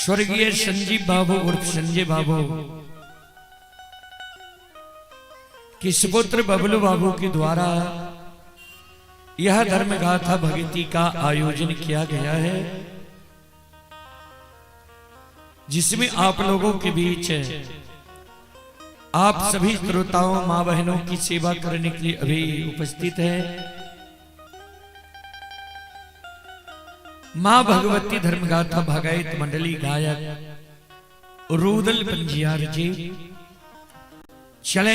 स्वर्गीय संजीव बाबू उर्फ संजय बाबू के सुपुत्र बबलू बाबू के द्वारा यह धर्म गाथा भक्ति का आयोजन किया गया है, जिसमें आप लोगों के बीच आप सभी श्रोताओं मां बहनों की सेवा करने के लिए अभी उपस्थित है मां भगवती धर्मगाथा भगायत मंडली गायक रूदल पंजियार जी। चले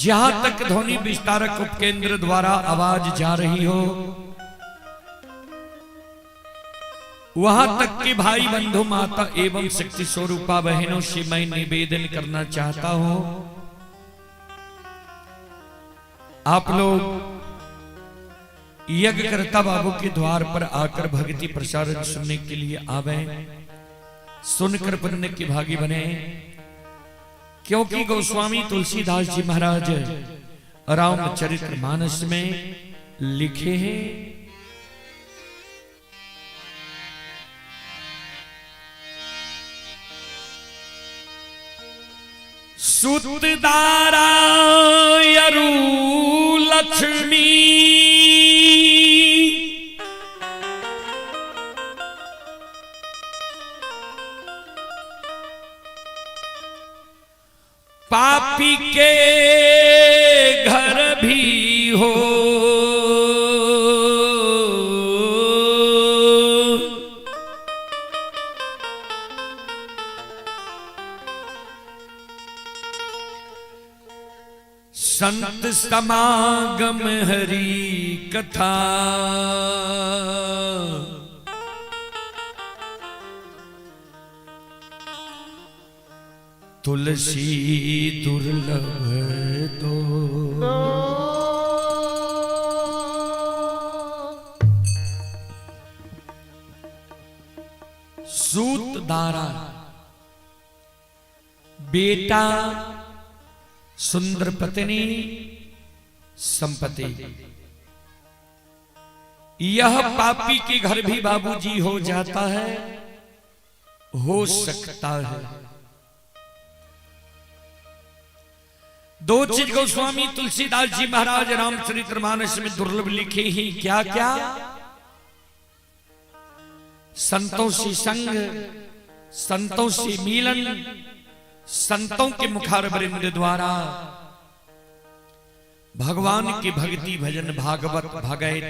जहां तक ध्वनि विस्तारक उपकेंद्र द्वारा आवाज जा रही हो वहां तक के भाई बंधु माता एवं शक्ति स्वरूपा बहनों से मैं निवेदन करना चाहता हूं, आप लोग यज्ञकर्ता बाबू के द्वार पर आकर भक्ति प्रसारण सुनने के लिए आवे, सुनकर पुण्य की भागी बने, क्योंकि गोस्वामी तुलसीदास जी महाराज रामचरितमानस में लिखे हैं, सुतदारा यरु लक्ष्मी पापी के घर भी हो, संत समागम हरि कथा तुलसी दुर्लभ दो, सूतदारा बेटा सुंदर पत्नी संपत्ति, यह पापी के घर भी बाबूजी हो जाता है, हो सकता है। दो चीज गोस्वामी तुलसीदास जी महाराज रामचरितमानस में दुर्लभ लिखे ही क्या क्या, संतों से संग, संतों से मिलन, संतों के मुखारबिंद द्वारा भगवान की भक्ति भजन भागवत भगैत,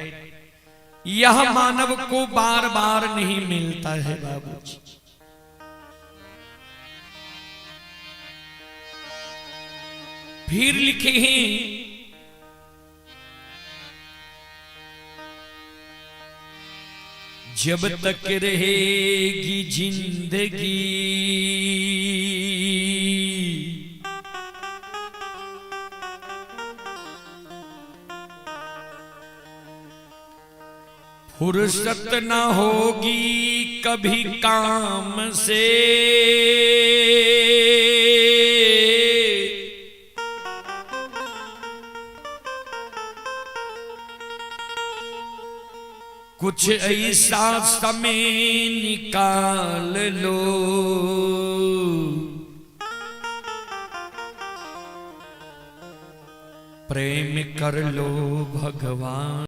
यह मानव को बार बार नहीं मिलता है बाबूजी। फिर लिखे हैं जब तक रहेगी जिंदगी फुर्सत ना होगी कभी काम से, कुछ ऐसा समय निकाल लो प्रेम कर लो भगवान